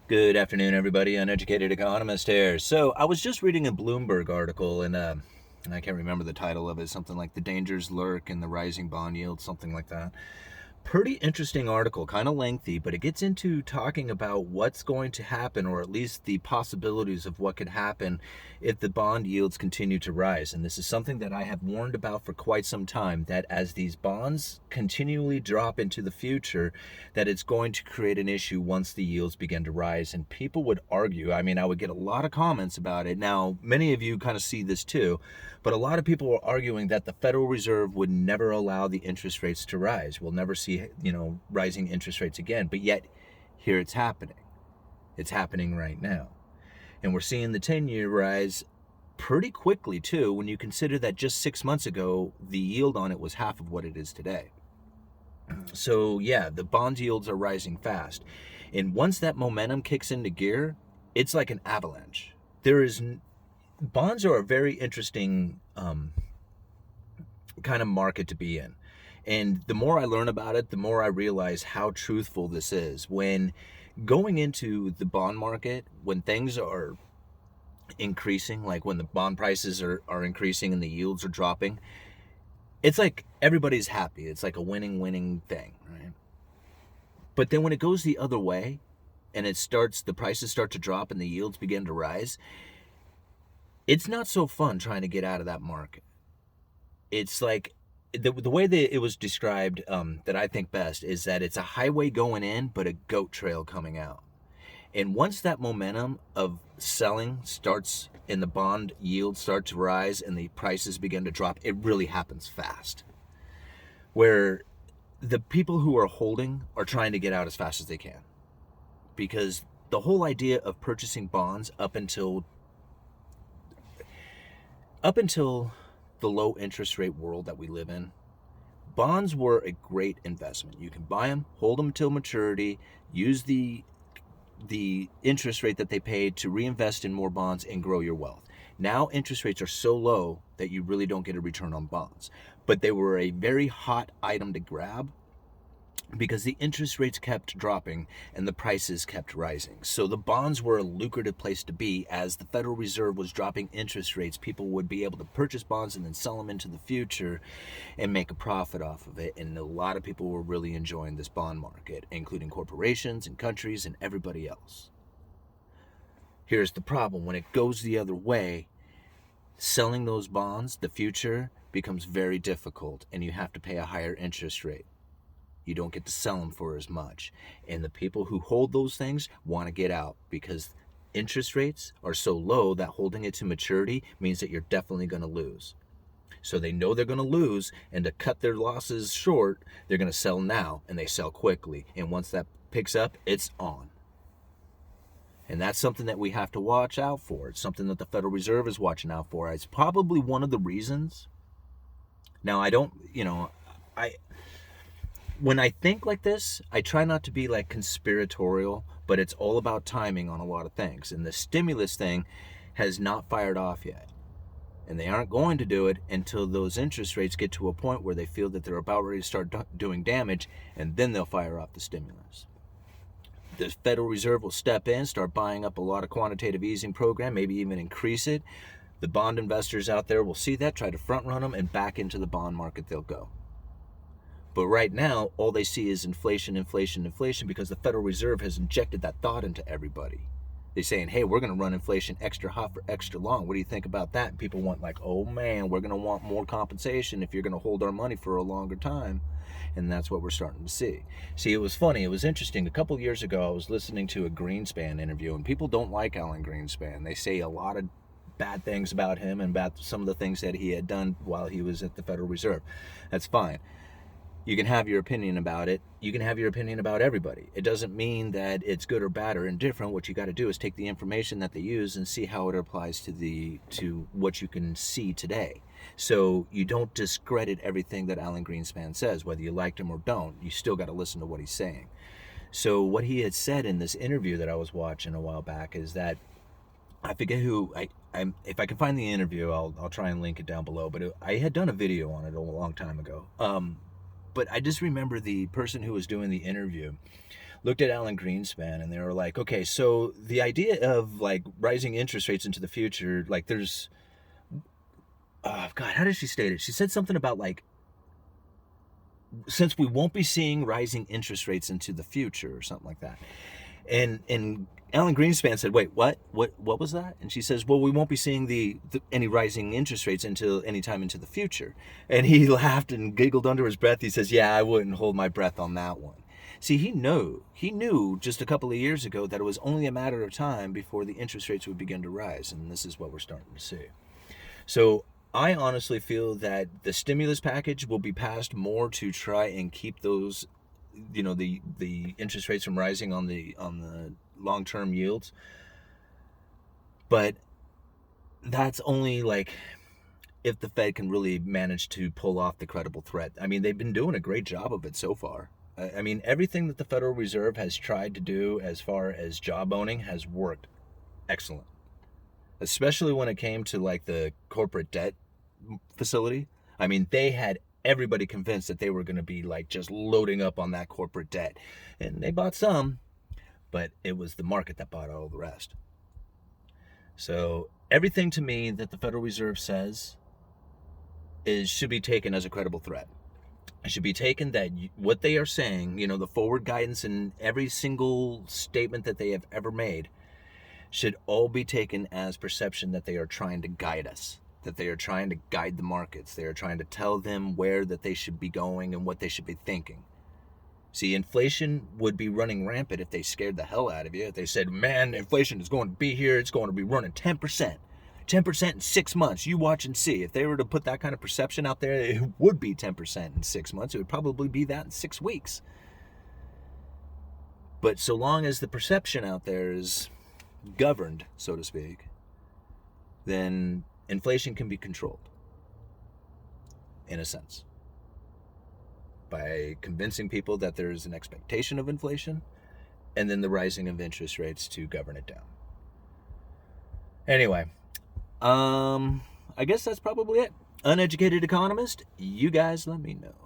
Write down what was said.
Good afternoon, everybody. Uneducated Economist here. So I was just reading a Bloomberg article, and I can't remember the title of it. Something like "The Dangers Lurk in the Rising Bond Yield," something like that. Pretty interesting article, kind of lengthy, but it gets into talking about what's going to happen, or at least the possibilities of what could happen if the bond yields continue to rise. And this is something that I have warned about for quite some time, that as these bonds continually drop into the future, that it's going to create an issue once the yields begin to rise. And people would argue, I would get a lot of comments about it. Now, many of you kind of see this too, but a lot of people are arguing that the Federal Reserve would never allow the interest rates to rise. We'll never see, rising interest rates again. But yet, here it's happening. It's happening right now. And we're seeing the 10-year rise pretty quickly, too, when you consider that just 6 months ago, the yield on it was half of what it is today. So, yeah, the bond yields are rising fast. And once that momentum kicks into gear, it's like an avalanche. Bonds are a very interesting kind of market to be in. And the more I learn about it, the more I realize how truthful this is. When going into the bond market, when things are increasing, like when the bond prices are increasing and the yields are dropping, it's like everybody's happy. It's like a winning thing, right? But then when it goes the other way and the prices start to drop and the yields begin to rise, it's not so fun trying to get out of that market. It's like the way that it was described, that I think best, is that it's a highway going in, but a goat trail coming out. And once that momentum of selling starts and the bond yields start to rise and the prices begin to drop, it really happens fast. Where the people who are holding are trying to get out as fast as they can. Because the whole idea of purchasing bonds up until the low interest rate world that we live in, bonds were a great investment. You can buy them, hold them till maturity, use the interest rate that they paid to reinvest in more bonds and grow your wealth. Now interest rates are so low that you really don't get a return on bonds. But they were a very hot item to grab because the interest rates kept dropping and the prices kept rising. So the bonds were a lucrative place to be. As the Federal Reserve was dropping interest rates, people would be able to purchase bonds and then sell them into the future and make a profit off of it. And a lot of people were really enjoying this bond market, including corporations and countries and everybody else. Here's the problem. When it goes the other way, selling those bonds, the future, becomes very difficult and you have to pay a higher interest rate. You don't get to sell them for as much. And the people who hold those things want to get out because interest rates are so low that holding it to maturity means that you're definitely going to lose. So they know they're going to lose, and to cut their losses short, they're going to sell now, and they sell quickly. And once that picks up, it's on. And that's something that we have to watch out for. It's something that the Federal Reserve is watching out for. It's probably one of the reasons. Now, when I think like this, I try not to be like conspiratorial, but it's all about timing on a lot of things. And the stimulus thing has not fired off yet. And they aren't going to do it until those interest rates get to a point where they feel that they're about ready to start doing damage, and then they'll fire off the stimulus. The Federal Reserve will step in, start buying up a lot of quantitative easing program, maybe even increase it. The bond investors out there will see that, try to front run them, and back into the bond market they'll go. But right now, all they see is inflation, because the Federal Reserve has injected that thought into everybody. They're saying, hey, we're going to run inflation extra hot for extra long. What do you think about that? And people want like, oh man, we're going to want more compensation if you're going to hold our money for a longer time. And that's what we're starting to see. See, it was funny. It was interesting. A couple of years ago, I was listening to a Greenspan interview, and people don't like Alan Greenspan. They say a lot of bad things about him and about some of the things that he had done while he was at the Federal Reserve. That's fine. You can have your opinion about it. You can have your opinion about everybody. It doesn't mean that it's good or bad or indifferent. What you got to do is take the information that they use and see how it applies to what you can see today. So you don't discredit everything that Alan Greenspan says, whether you liked him or don't. You still got to listen to what he's saying. So what he had said in this interview that I was watching a while back is that, I forget who, if I can find the interview, I'll try and link it down below. But I had done a video on it a long time ago. But I just remember the person who was doing the interview looked at Alan Greenspan and they were like, okay, so the idea of like rising interest rates into the future, like there's, oh God, how did she state it? She said something about like, since we won't be seeing rising interest rates into the future or something like that. And Alan Greenspan said, wait, what was that? And she says, well, we won't be seeing any rising interest rates until any time into the future. And he laughed and giggled under his breath. He says, yeah, I wouldn't hold my breath on that one. See, he knew just a couple of years ago that it was only a matter of time before the interest rates would begin to rise. And this is what we're starting to see. So I honestly feel that the stimulus package will be passed more to try and keep those, you know, the interest rates from rising on the long-term yields. But that's only like if the Fed can really manage to pull off the credible threat. I mean, they've been doing a great job of it so far. I mean, everything that the Federal Reserve has tried to do as far as job owning has worked excellent. Especially when it came to like the corporate debt facility. I mean, they had everybody convinced that they were going to be like just loading up on that corporate debt. And they bought some, but it was the market that bought all the rest. So everything to me that the Federal Reserve says should be taken as a credible threat. It should be taken that what they are saying, you know, the forward guidance in every single statement that they have ever made should all be taken as perception that they are trying to guide us, that they are trying to guide the markets. They are trying to tell them where that they should be going and what they should be thinking. See, inflation would be running rampant if they scared the hell out of you. If they said, man, inflation is going to be here. It's going to be running 10%. 10% in 6 months. You watch and see. If they were to put that kind of perception out there, it would be 10% in 6 months. It would probably be that in 6 weeks. But so long as the perception out there is governed, so to speak, then inflation can be controlled, in a sense, by convincing people that there is an expectation of inflation and then the rising of interest rates to govern it down. Anyway, I guess that's probably it. Uneducated Economist, you guys let me know.